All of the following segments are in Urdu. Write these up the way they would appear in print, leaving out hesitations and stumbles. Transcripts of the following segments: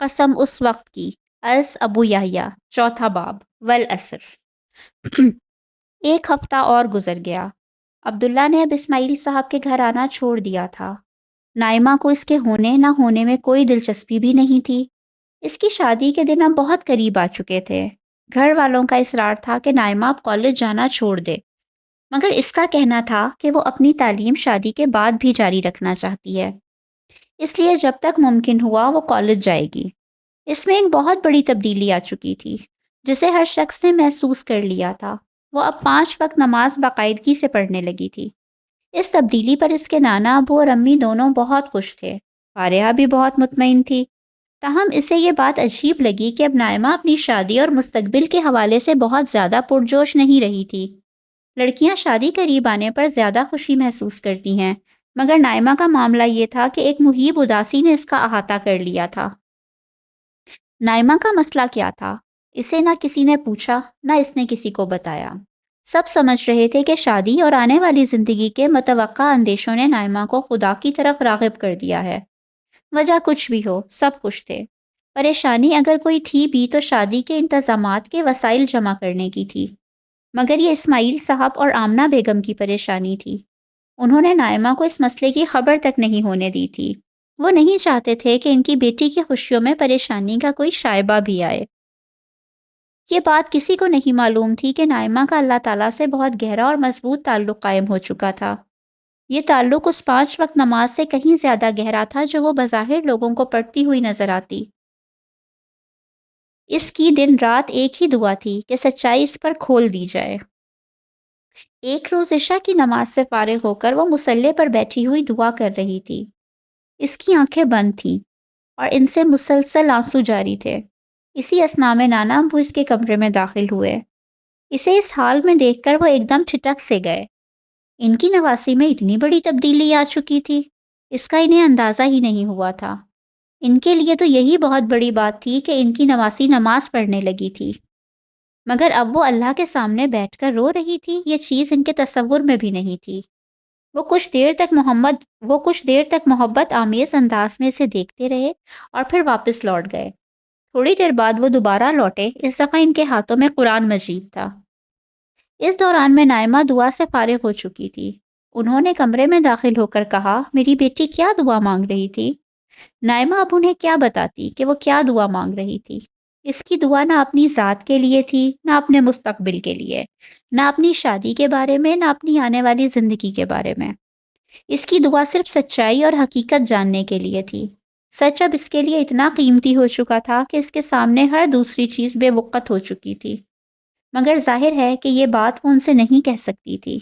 قسم اس وقت کی، از ابو یحییٰ، چوتھا باب، والعصر۔ ایک ہفتہ اور گزر گیا۔ عبداللہ نے اب اسماعیل صاحب کے گھر آنا چھوڑ دیا تھا۔ نائمہ کو اس کے ہونے نہ ہونے میں کوئی دلچسپی بھی نہیں تھی۔ اس کی شادی کے دن اب بہت قریب آ چکے تھے۔ گھر والوں کا اصرار تھا کہ نائمہ اب کالج جانا چھوڑ دے، مگر اس کا کہنا تھا کہ وہ اپنی تعلیم شادی کے بعد بھی جاری رکھنا چاہتی ہے، اس لیے جب تک ممکن ہوا وہ کالج جائے گی۔ اس میں ایک بہت بڑی تبدیلی آ چکی تھی، جسے ہر شخص نے محسوس کر لیا تھا۔ وہ اب 5 وقت نماز باقاعدگی سے پڑھنے لگی تھی۔ اس تبدیلی پر اس کے نانا ابو اور امی دونوں بہت خوش تھے۔ فارحہ بھی بہت مطمئن تھی۔ تاہم اسے یہ بات عجیب لگی کہ اب نائمہ اپنی شادی اور مستقبل کے حوالے سے بہت زیادہ پرجوش نہیں رہی تھی۔ لڑکیاں شادی قریب آنے پر زیادہ خوشی محسوس کرتی ہیں، مگر نائمہ کا معاملہ یہ تھا کہ ایک مہیب اداسی نے اس کا احاطہ کر لیا تھا۔ نائمہ کا مسئلہ کیا تھا؟ اسے نہ کسی نے پوچھا، نہ اس نے کسی کو بتایا۔ سب سمجھ رہے تھے کہ شادی اور آنے والی زندگی کے متوقع اندیشوں نے نائمہ کو خدا کی طرف راغب کر دیا ہے۔ وجہ کچھ بھی ہو، سب خوش تھے۔ پریشانی اگر کوئی تھی بھی تو شادی کے انتظامات کے وسائل جمع کرنے کی تھی، مگر یہ اسماعیل صاحب اور آمنہ بیگم کی پریشانی تھی۔ انہوں نے نائمہ کو اس مسئلے کی خبر تک نہیں ہونے دی تھی۔ وہ نہیں چاہتے تھے کہ ان کی بیٹی کی خوشیوں میں پریشانی کا کوئی شائبہ بھی آئے۔ یہ بات کسی کو نہیں معلوم تھی کہ نائمہ کا اللہ تعالیٰ سے بہت گہرا اور مضبوط تعلق قائم ہو چکا تھا۔ یہ تعلق اس 5 وقت نماز سے کہیں زیادہ گہرا تھا جو وہ بظاہر لوگوں کو پڑھتی ہوئی نظر آتی۔ اس کی دن رات ایک ہی دعا تھی کہ سچائی اس پر کھول دی جائے۔ ایک روز عشاء کی نماز سے فارغ ہو کر وہ مصلی پر بیٹھی ہوئی دعا کر رہی تھی۔ اس کی آنکھیں بند تھیں اور ان سے مسلسل آنسو جاری تھے۔ اسی اثناء میں نانا ابو اس کے کمرے میں داخل ہوئے۔ اسے اس حال میں دیکھ کر وہ ایک دم ٹھٹک سے گئے۔ ان کی نواسی میں اتنی بڑی تبدیلی آ چکی تھی، اس کا انہیں اندازہ ہی نہیں ہوا تھا۔ ان کے لیے تو یہی بہت بڑی بات تھی کہ ان کی نواسی نماز پڑھنے لگی تھی، مگر اب وہ اللہ کے سامنے بیٹھ کر رو رہی تھی، یہ چیز ان کے تصور میں بھی نہیں تھی۔ وہ کچھ دیر تک محبت آمیز انداز میں اسے دیکھتے رہے اور پھر واپس لوٹ گئے۔ تھوڑی دیر بعد وہ دوبارہ لوٹے۔ اس دفعہ ان کے ہاتھوں میں قرآن مجید تھا۔ اس دوران میں نائمہ دعا سے فارغ ہو چکی تھی۔ انہوں نے کمرے میں داخل ہو کر کہا، میری بیٹی کیا دعا مانگ رہی تھی؟ نائمہ اب انہیں کیا بتاتی کہ وہ کیا دعا مانگ رہی تھی۔ اس کی دعا نہ اپنی ذات کے لیے تھی، نہ اپنے مستقبل کے لیے، نہ اپنی شادی کے بارے میں، نہ اپنی آنے والی زندگی کے بارے میں۔ اس کی دعا صرف سچائی اور حقیقت جاننے کے لیے تھی۔ سچ اب اس کے لیے اتنا قیمتی ہو چکا تھا کہ اس کے سامنے ہر دوسری چیز بے وقت ہو چکی تھی، مگر ظاہر ہے کہ یہ بات وہ ان سے نہیں کہہ سکتی تھی۔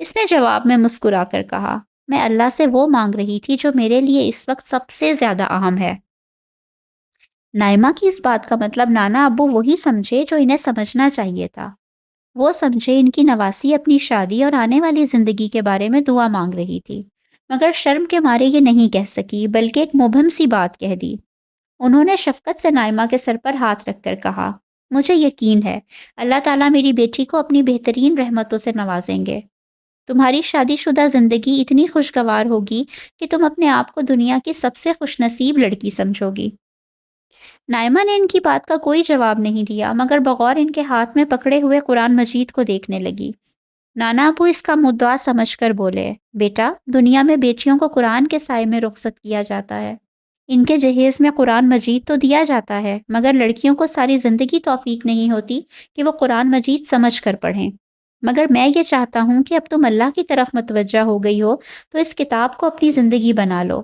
اس نے جواب میں مسکرا کر کہا، میں اللہ سے وہ مانگ رہی تھی جو میرے لیے اس وقت سب سے زیادہ اہم ہے۔ نائمہ کی اس بات کا مطلب نانا ابو وہی سمجھے جو انہیں سمجھنا چاہیے تھا۔ وہ سمجھے ان کی نواسی اپنی شادی اور آنے والی زندگی کے بارے میں دعا مانگ رہی تھی، مگر شرم کے مارے یہ نہیں کہہ سکی، بلکہ ایک مبہم سی بات کہہ دی۔ انہوں نے شفقت سے نائمہ کے سر پر ہاتھ رکھ کر کہا، مجھے یقین ہے اللہ تعالیٰ میری بیٹی کو اپنی بہترین رحمتوں سے نوازیں گے۔ تمہاری شادی شدہ زندگی اتنی خوشگوار ہوگی کہ تم اپنے آپ کو دنیا کی سب سے خوش نصیب لڑکی سمجھو گی۔ نائمہ نے ان کی بات کا کوئی جواب نہیں دیا، مگر بغور ان کے ہاتھ میں پکڑے ہوئے قرآن مجید کو دیکھنے لگی۔ نانا ابو اس کا مدعا سمجھ کر بولے، بیٹا، دنیا میں بیٹیوں کو قرآن کے سائے میں رخصت کیا جاتا ہے۔ ان کے جہیز میں قرآن مجید تو دیا جاتا ہے، مگر لڑکیوں کو ساری زندگی توفیق نہیں ہوتی کہ وہ قرآن مجید سمجھ کر پڑھیں۔ مگر میں یہ چاہتا ہوں کہ اب تم اللہ کی طرف متوجہ ہو گئی ہو تو اس کتاب کو اپنی زندگی بنا لو۔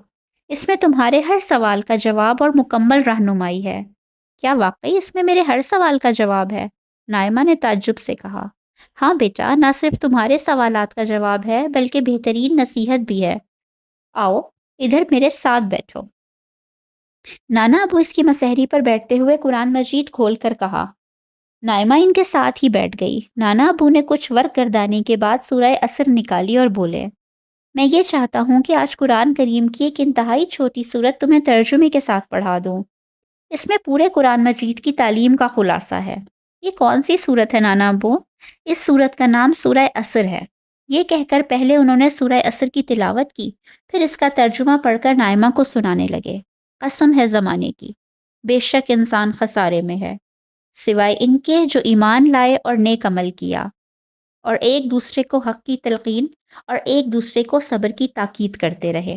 اس میں تمہارے ہر سوال کا جواب اور مکمل رہنمائی ہے۔ کیا واقعی اس میں میرے ہر سوال کا جواب ہے؟ نائمہ نے تعجب سے کہا، ہاں بیٹا، نہ صرف تمہارے سوالات کا جواب ہے بلکہ بہترین نصیحت بھی ہے۔ آؤ ادھر میرے ساتھ بیٹھو۔ نانا ابو اس کی مسہری پر بیٹھتے ہوئے قرآن مجید کھول کر کہا۔ نائمہ ان کے ساتھ ہی بیٹھ گئی۔ نانا ابو نے کچھ ورق گردانے کے بعد سورہ عصر نکالی اور بولے، میں یہ چاہتا ہوں کہ آج قرآن کریم کی ایک انتہائی چھوٹی سورت تمہیں ترجمے کے ساتھ پڑھا دوں۔ اس میں پورے قرآن مجید کی تعلیم کا خلاصہ ہے۔ یہ کون سی سورت ہے نانا ابو؟ اس سورت کا نام سورہ عصر ہے۔ یہ کہہ کر پہلے انہوں نے سورہ عصر کی تلاوت کی، پھر اس کا ترجمہ پڑھ کر نائمہ کو سنانے لگے۔ قسم ہے زمانے کی، بے شک انسان خسارے میں ہے، سوائے ان کے جو ایمان لائے اور نیک عمل کیا، اور ایک دوسرے کو حق کی تلقین اور ایک دوسرے کو صبر کی تاکید کرتے رہے۔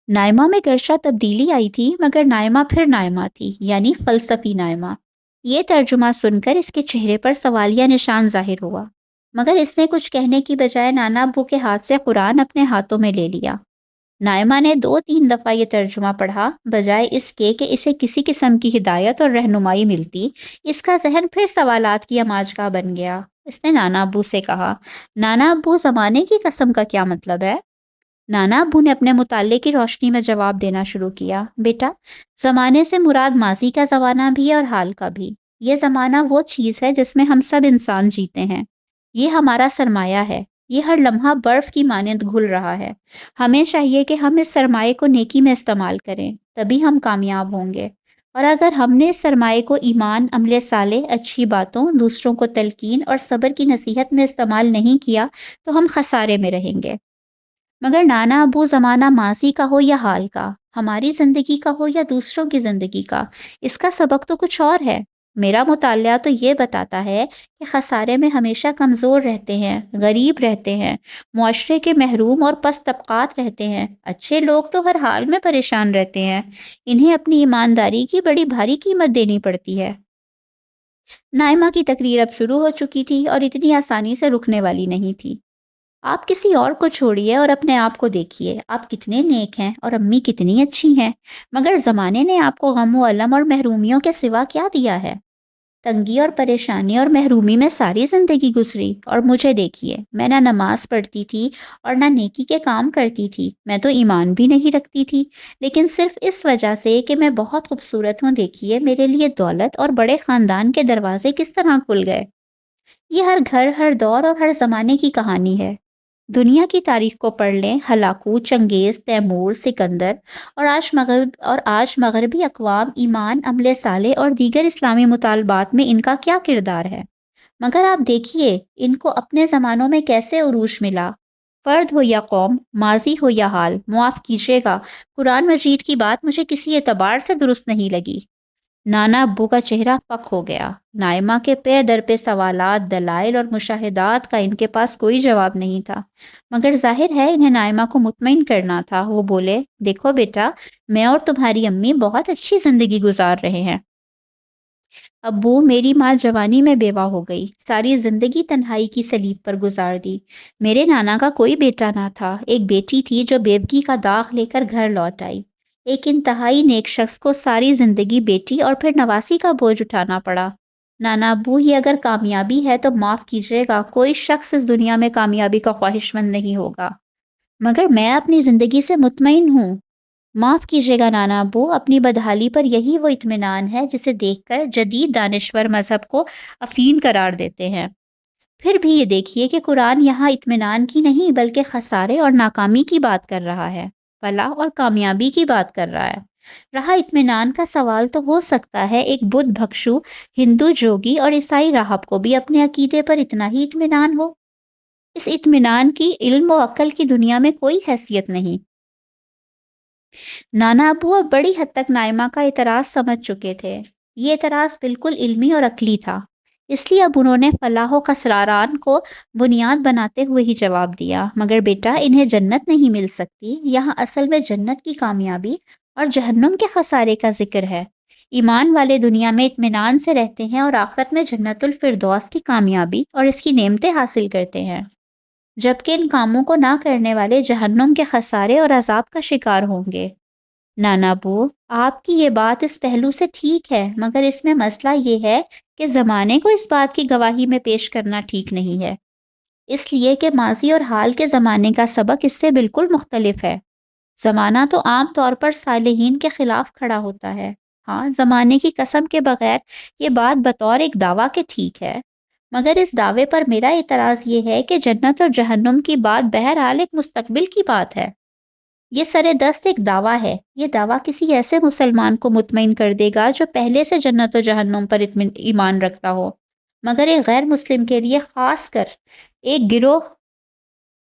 نائمہ میں گرشہ تبدیلی آئی تھی، مگر نائمہ پھر نائمہ تھی، یعنی فلسفی نائمہ۔ یہ ترجمہ سن کر اس کے چہرے پر سوالیہ نشان ظاہر ہوا، مگر اس نے کچھ کہنے کی بجائے نانا ابو کے ہاتھ سے قرآن اپنے ہاتھوں میں لے لیا۔ نائمہ نے 2-3 دفعہ یہ ترجمہ پڑھا، بجائے اس کے کہ اسے کسی قسم کی ہدایت اور رہنمائی ملتی، اس کا ذہن پھر سوالات کی اماجگاہ بن گیا۔ اس نے نانا ابو سے کہا، نانا ابو، زمانے کی قسم کا کیا مطلب ہے؟ نانا ابو نے اپنے مطالعے کی روشنی میں جواب دینا شروع کیا، بیٹا، زمانے سے مراد ماضی کا زمانہ بھی ہے اور حال کا بھی۔ یہ زمانہ وہ چیز ہے جس میں ہم سب انسان جیتے ہیں۔ یہ ہمارا سرمایہ ہے، یہ ہر لمحہ برف کی مانند گھل رہا ہے۔ ہمیں چاہیے کہ ہم اس سرمایے کو نیکی میں استعمال کریں، تبھی ہم کامیاب ہوں گے۔ اور اگر ہم نے اس سرمایے کو ایمان، عمل صالح، اچھی باتوں، دوسروں کو تلقین اور صبر کی نصیحت میں استعمال نہیں کیا تو ہم خسارے میں رہیں گے۔ مگر نانا ابو، زمانہ ماضی کا ہو یا حال کا، ہماری زندگی کا ہو یا دوسروں کی زندگی کا، اس کا سبق تو کچھ اور ہے۔ میرا مطالعہ تو یہ بتاتا ہے کہ خسارے میں ہمیشہ کمزور رہتے ہیں، غریب رہتے ہیں، معاشرے کے محروم اور پست طبقات رہتے ہیں۔ اچھے لوگ تو ہر حال میں پریشان رہتے ہیں، انہیں اپنی ایمانداری کی بڑی بھاری قیمت دینی پڑتی ہے۔ نائمہ کی تقریر اب شروع ہو چکی تھی اور اتنی آسانی سے رکنے والی نہیں تھی۔ آپ کسی اور کو چھوڑیے اور اپنے آپ کو دیکھیے، آپ کتنے نیک ہیں اور امی کتنی اچھی ہیں، مگر زمانے نے آپ کو غم و الم اور محرومیوں کے سوا کیا دیا ہے؟ تنگی اور پریشانی اور محرومی میں ساری زندگی گزری، اور مجھے دیکھیے، میں نہ نماز پڑھتی تھی اور نہ نیکی کے کام کرتی تھی، میں تو ایمان بھی نہیں رکھتی تھی، لیکن صرف اس وجہ سے کہ میں بہت خوبصورت ہوں، دیکھیے میرے لیے دولت اور بڑے خاندان کے دروازے کس طرح کھل گئے۔ یہ ہر گھر، ہر دور اور ہر زمانے کی کہانی ہے۔ دنیا کی تاریخ کو پڑھ لیں، ہلاکو، چنگیز، تیمور، سکندر، اور آج مغربی اقوام، ایمان، عمل صالح اور دیگر اسلامی مطالبات میں ان کا کیا کردار ہے؟ مگر آپ دیکھیے ان کو اپنے زمانوں میں کیسے عروج ملا۔ فرد ہو یا قوم، ماضی ہو یا حال، معاف کیجیے گا، قرآن مجید کی بات مجھے کسی اعتبار سے درست نہیں لگی۔ نانا ابو کا چہرہ پک ہو گیا۔ نائمہ کے پے در پہ سوالات، دلائل اور مشاہدات کا ان کے پاس کوئی جواب نہیں تھا، مگر ظاہر ہے انہیں نائمہ کو مطمئن کرنا تھا۔ وہ بولے، دیکھو بیٹا، میں اور تمہاری امی بہت اچھی زندگی گزار رہے ہیں۔ ابو، میری ماں جوانی میں بیوہ ہو گئی، ساری زندگی تنہائی کی سلیب پر گزار دی۔ میرے نانا کا کوئی بیٹا نہ تھا، ایک بیٹی تھی جو بیوگی کا داغ لے کر گھر لوٹ آئی۔ ایک انتہائی نیک شخص کو ساری زندگی بیٹی اور پھر نواسی کا بوجھ اٹھانا پڑا۔ نانا ابو، یہ اگر کامیابی ہے تو معاف کیجیے گا، کوئی شخص اس دنیا میں کامیابی کا خواہشمند نہیں ہوگا، مگر میں اپنی زندگی سے مطمئن ہوں۔ معاف کیجیے گا نانا ابو، اپنی بدحالی پر یہی وہ اطمینان ہے جسے دیکھ کر جدید دانشور مذہب کو افین قرار دیتے ہیں۔ پھر بھی یہ دیکھیے کہ قرآن یہاں اطمینان کی نہیں بلکہ خسارے اور ناکامی کی بات کر رہا ہے، فلاح اور کامیابی کی بات کر رہا ہے۔ رہا اطمینان کا سوال تو ہو سکتا ہے ایک بدھ بھکشو، ہندو جوگی اور عیسائی راہب کو بھی اپنے عقیدے پر اتنا ہی اطمینان ہو۔ اس اطمینان کی علم و عقل کی دنیا میں کوئی حیثیت نہیں۔ نانا ابو اب بڑی حد تک نائمہ کا اعتراض سمجھ چکے تھے۔ یہ اعتراض بالکل علمی اور عقلی تھا، اس لیے اب انہوں نے فلاح و خسران کو بنیاد بناتے ہوئے ہی جواب دیا، مگر بیٹا، انہیں جنت نہیں مل سکتی، یہاں اصل میں جنت کی کامیابی اور جہنم کے خسارے کا ذکر ہے۔ ایمان والے دنیا میں اطمینان سے رہتے ہیں اور آخرت میں جنت الفردوس کی کامیابی اور اس کی نعمتیں حاصل کرتے ہیں، جبکہ ان کاموں کو نہ کرنے والے جہنم کے خسارے اور عذاب کا شکار ہوں گے۔ نانا ابو، آپ کی یہ بات اس پہلو سے ٹھیک ہے، مگر اس میں مسئلہ یہ ہے کہ زمانے کو اس بات کی گواہی میں پیش کرنا ٹھیک نہیں ہے، اس لیے کہ ماضی اور حال کے زمانے کا سبق اس سے بالکل مختلف ہے۔ زمانہ تو عام طور پر صالحین کے خلاف کھڑا ہوتا ہے۔ ہاں، زمانے کی قسم کے بغیر یہ بات بطور ایک دعویٰ کے ٹھیک ہے، مگر اس دعوے پر میرا اعتراض یہ ہے کہ جنت اور جہنم کی بات بہرحال ایک مستقبل کی بات ہے۔ یہ سرے دست ایک دعویٰ ہے، یہ دعویٰ کسی ایسے مسلمان کو مطمئن کر دے گا جو پہلے سے جنت و جہنم پر ایمان رکھتا ہو، مگر ایک غیر مسلم کے لیے، خاص کر ایک گروہ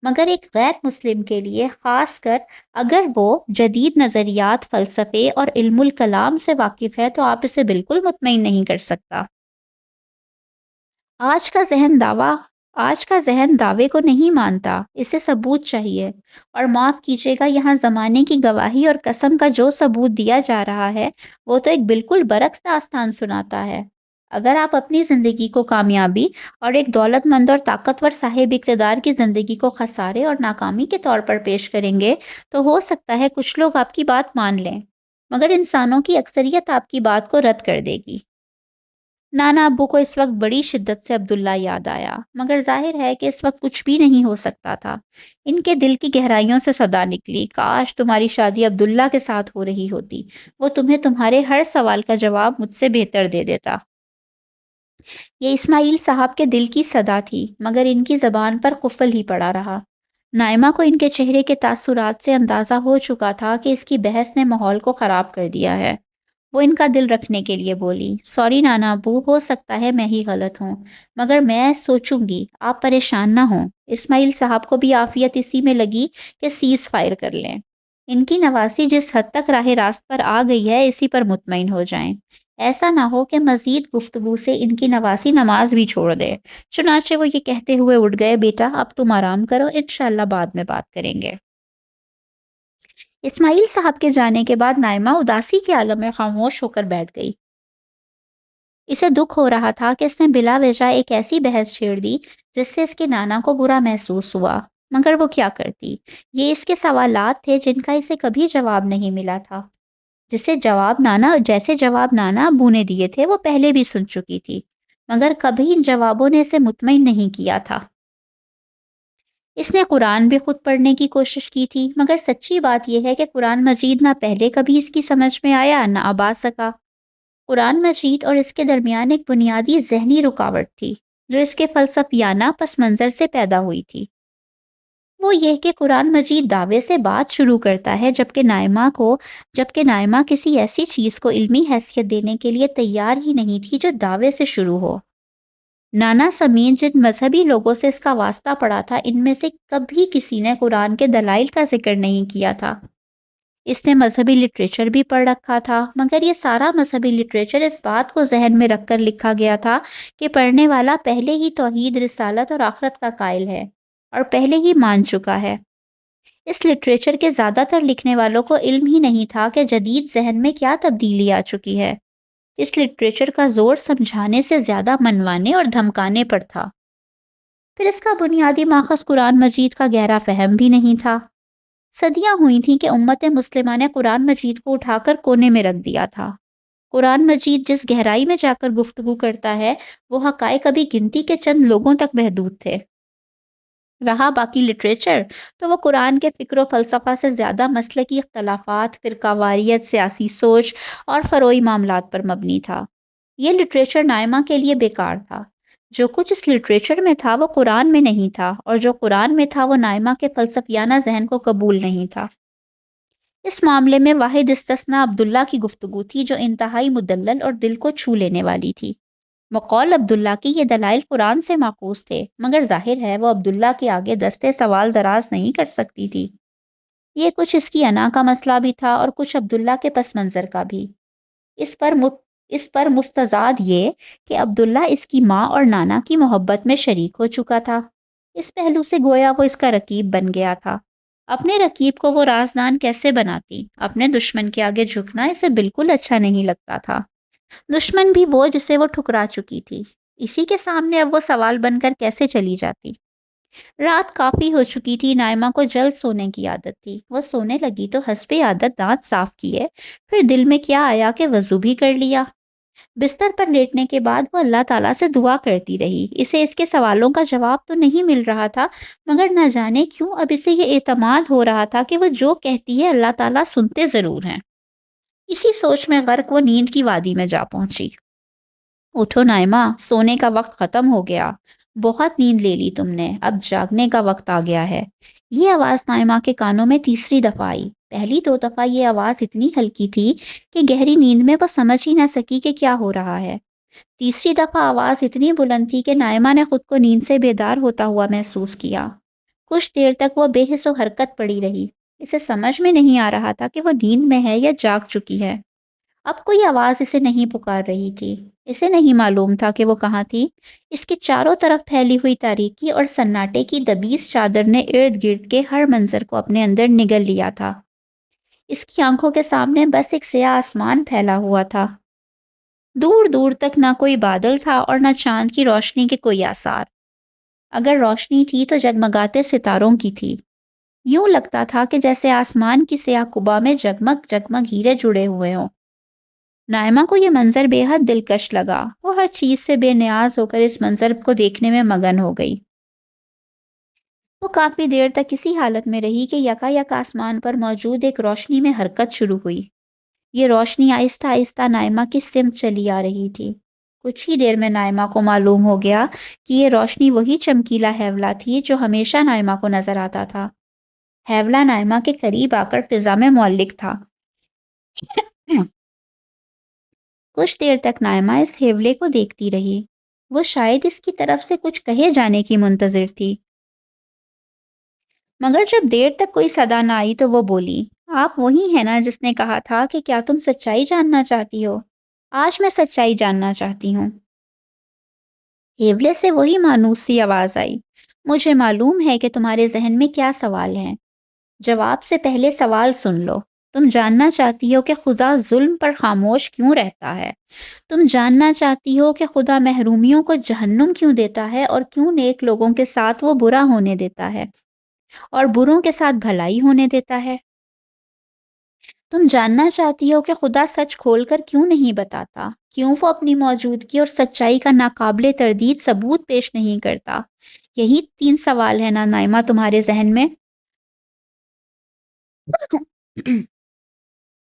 مگر ایک غیر مسلم کے لیے، خاص کر اگر وہ جدید نظریات، فلسفے اور علم الکلام سے واقف ہے، تو آپ اسے بالکل مطمئن نہیں کر سکتا۔ آج کا ذہن دعویٰ آج کا ذہن دعوے کو نہیں مانتا، اسے ثبوت چاہیے۔ اور معاف کیجیے گا، یہاں زمانے کی گواہی اور قسم کا جو ثبوت دیا جا رہا ہے، وہ تو ایک بالکل برعکس داستان سناتا ہے۔ اگر آپ اپنی زندگی کو کامیابی اور ایک دولت مند اور طاقتور صاحب اقتدار کی زندگی کو خسارے اور ناکامی کے طور پر پیش کریں گے، تو ہو سکتا ہے کچھ لوگ آپ کی بات مان لیں، مگر انسانوں کی اکثریت آپ کی بات کو رد کر دے گی۔ نانا ابو کو اس وقت بڑی شدت سے عبداللہ یاد آیا، مگر ظاہر ہے کہ اس وقت کچھ بھی نہیں ہو سکتا تھا۔ ان کے دل کی گہرائیوں سے صدا نکلی، کاش تمہاری شادی عبداللہ کے ساتھ ہو رہی ہوتی، وہ تمہیں تمہارے ہر سوال کا جواب مجھ سے بہتر دے دیتا۔ یہ اسماعیل صاحب کے دل کی صدا تھی، مگر ان کی زبان پر قفل ہی پڑا رہا۔ نائمہ کو ان کے چہرے کے تاثرات سے اندازہ ہو چکا تھا کہ اس کی بحث نے ماحول کو خراب کر دیا ہے۔ وہ ان کا دل رکھنے کے لیے بولی، سوری نانا ابو، ہو سکتا ہے میں ہی غلط ہوں، مگر میں سوچوں گی، آپ پریشان نہ ہوں۔ اسماعیل صاحب کو بھی عافیت اسی میں لگی کہ سیز فائر کر لیں۔ ان کی نواسی جس حد تک راہ راست پر آ گئی ہے، اسی پر مطمئن ہو جائیں۔ ایسا نہ ہو کہ مزید گفتگو سے ان کی نواسی نماز بھی چھوڑ دے۔ چنانچہ وہ یہ کہتے ہوئے اٹھ گئے، بیٹا اب تم آرام کرو، انشاءاللہ بعد میں بات کریں گے۔ اسماعیل صاحب کے جانے کے بعد نائمہ اداسی کے عالم میں خاموش ہو کر بیٹھ گئی۔ اسے دکھ ہو رہا تھا کہ اس نے بلا وجہ ایک ایسی بحث چھیڑ دی جس سے اس کے نانا کو برا محسوس ہوا، مگر وہ کیا کرتی؟ یہ اس کے سوالات تھے جن کا اسے کبھی جواب نہیں ملا تھا۔ جیسے جواب نانا ابو نے دیے تھے وہ پہلے بھی سن چکی تھی، مگر کبھی ان جوابوں نے اسے مطمئن نہیں کیا تھا۔ اس نے قرآن بھی خود پڑھنے کی کوشش کی تھی، مگر سچی بات یہ ہے کہ قرآن مجید نہ پہلے کبھی اس کی سمجھ میں آیا، نہ اب آ سکا۔ قرآن مجید اور اس کے درمیان ایک بنیادی ذہنی رکاوٹ تھی، جو اس کے فلسفیانہ پس منظر سے پیدا ہوئی تھی۔ وہ یہ کہ قرآن مجید دعوے سے بات شروع کرتا ہے، جبکہ نائمہ کسی ایسی چیز کو علمی حیثیت دینے کے لیے تیار ہی نہیں تھی جو دعوے سے شروع ہو۔ نانا سمیت جن مذہبی لوگوں سے اس کا واسطہ پڑا تھا، ان میں سے کبھی کسی نے قرآن کے دلائل کا ذکر نہیں کیا تھا۔ اس نے مذہبی لٹریچر بھی پڑھ رکھا تھا، مگر یہ سارا مذہبی لٹریچر اس بات کو ذہن میں رکھ کر لکھا گیا تھا کہ پڑھنے والا پہلے ہی توحید، رسالت اور آخرت کا قائل ہے اور پہلے ہی مان چکا ہے۔ اس لٹریچر کے زیادہ تر لکھنے والوں کو علم ہی نہیں تھا کہ جدید ذہن میں کیا تبدیلی آ چکی ہے۔ اس لٹریچر کا زور سمجھانے سے زیادہ منوانے اور دھمکانے پر تھا۔ پھر اس کا بنیادی ماخذ قرآن مجید کا گہرا فہم بھی نہیں تھا۔ صدیاں ہوئی تھیں کہ امت مسلمہ نے قرآن مجید کو اٹھا کر کونے میں رکھ دیا تھا۔ قرآن مجید جس گہرائی میں جا کر گفتگو کرتا ہے، وہ حقائق ابھی گنتی کے چند لوگوں تک محدود تھے۔ رہا باقی لٹریچر، تو وہ قرآن کے فکر و فلسفہ سے زیادہ مسلکی اختلافات، فرقہ واریت، سیاسی سوچ اور فروعی معاملات پر مبنی تھا۔ یہ لٹریچر نائمہ کے لیے بیکار تھا۔ جو کچھ اس لٹریچر میں تھا وہ قرآن میں نہیں تھا، اور جو قرآن میں تھا وہ نائمہ کے فلسفیانہ ذہن کو قبول نہیں تھا۔ اس معاملے میں واحد استثناء عبداللہ کی گفتگو تھی، جو انتہائی مدلل اور دل کو چھو لینے والی تھی۔ بقول عبداللہ کی یہ دلائل قرآن سے ماخوذ تھے، مگر ظاہر ہے وہ عبداللہ کے آگے دستے سوال دراز نہیں کر سکتی تھی۔ یہ کچھ اس کی انا کا مسئلہ بھی تھا اور کچھ عبداللہ کے پس منظر کا بھی۔ اس پر مستزاد یہ کہ عبداللہ اس کی ماں اور نانا کی محبت میں شریک ہو چکا تھا۔ اس پہلو سے گویا وہ اس کا رقیب بن گیا تھا۔ اپنے رقیب کو وہ رازدان کیسے بناتی؟ اپنے دشمن کے آگے جھکنا اسے بالکل اچھا نہیں لگتا تھا، دشمن بھی وہ جسے وہ ٹھکرا چکی تھی۔ اسی کے سامنے اب وہ سوال بن کر کیسے چلی جاتی؟ رات کافی ہو چکی تھی، نائمہ کو جلد سونے کی عادت تھی۔ وہ سونے لگی تو حسب عادت دانت صاف کیے، پھر دل میں کیا آیا کہ وضو بھی کر لیا۔ بستر پر لیٹنے کے بعد وہ اللہ تعالیٰ سے دعا کرتی رہی۔ اسے اس کے سوالوں کا جواب تو نہیں مل رہا تھا، مگر نہ جانے کیوں اب اسے یہ اعتماد ہو رہا تھا کہ وہ جو کہتی ہے اللہ تعالیٰ سنتے ضرور ہیں۔ اسی سوچ میں غرق وہ نیند کی وادی میں جا پہنچی۔ اٹھو نائمہ، سونے کا وقت ختم ہو گیا، بہت نیند لے لی تم نے، اب جاگنے کا وقت آ گیا ہے۔ یہ آواز نائمہ کے کانوں میں تیسری دفعہ آئی۔ پہلی دو دفعہ یہ آواز اتنی ہلکی تھی کہ گہری نیند میں وہ سمجھ ہی نہ سکی کہ کیا ہو رہا ہے۔ تیسری دفعہ آواز اتنی بلند تھی کہ نائمہ نے خود کو نیند سے بیدار ہوتا ہوا محسوس کیا۔ کچھ دیر تک وہ بے حس و حرکت پڑی رہی۔ اسے سمجھ میں نہیں آ رہا تھا کہ وہ نیند میں ہے یا جاگ چکی ہے۔ اب کوئی آواز اسے نہیں پکار رہی تھی۔ اسے نہیں معلوم تھا کہ وہ کہاں تھی۔ اس کے چاروں طرف پھیلی ہوئی تاریکی اور سناٹے کی دبیس چادر نے ارد گرد کے ہر منظر کو اپنے اندر نگل لیا تھا۔ اس کی آنکھوں کے سامنے بس ایک سیاہ آسمان پھیلا ہوا تھا۔ دور دور تک نہ کوئی بادل تھا اور نہ چاند کی روشنی کے کوئی آثار۔ اگر روشنی تھی تو جگمگاتے ستاروں کی تھی۔ یوں لگتا تھا کہ جیسے آسمان کی سیاہ قبا میں جگمگ جگمگ ہیرے جڑے ہوئے ہوں۔ نائمہ کو یہ منظر بے حد دلکش لگا۔ وہ ہر چیز سے بے نیاز ہو کر اس منظر کو دیکھنے میں مگن ہو گئی۔ وہ کافی دیر تک اسی حالت میں رہی کہ یکا آسمان پر موجود ایک روشنی میں حرکت شروع ہوئی۔ یہ روشنی آہستہ آہستہ نائمہ کی سمت چلی آ رہی تھی۔ کچھ ہی دیر میں نائمہ کو معلوم ہو گیا کہ یہ روشنی وہی چمکیلا ہیولا تھی جو ہمیشہ نائمہ کو نظر آتا تھا۔ ہیولا نائمہ کے قریب آ کر فضا میں معلق تھا۔ کچھ دیر تک نائمہ اس ہیولے کو دیکھتی رہی۔ وہ شاید اس کی طرف سے کچھ کہے جانے کی منتظر تھی، مگر جب دیر تک کوئی صدا نہ آئی تو وہ بولی، آپ وہی ہیں نا جس نے کہا تھا کہ کیا تم سچائی جاننا چاہتی ہو؟ آج میں سچائی جاننا چاہتی ہوں۔ ہیولے سے وہی مانوس سی آواز آئی، مجھے معلوم ہے کہ تمہارے ذہن میں کیا سوال ہے۔ جواب سے پہلے سوال سن لو۔ تم جاننا چاہتی ہو کہ خدا ظلم پر خاموش کیوں رہتا ہے؟ تم جاننا چاہتی ہو کہ خدا محرومیوں کو جہنم کیوں دیتا ہے اور کیوں نیک لوگوں کے ساتھ وہ برا ہونے دیتا ہے اور بروں کے ساتھ بھلائی ہونے دیتا ہے؟ تم جاننا چاہتی ہو کہ خدا سچ کھول کر کیوں نہیں بتاتا؟ کیوں وہ اپنی موجودگی اور سچائی کا ناقابل تردید ثبوت پیش نہیں کرتا؟ یہی 3 سوال ہے نا نائمہ تمہارے ذہن میں؟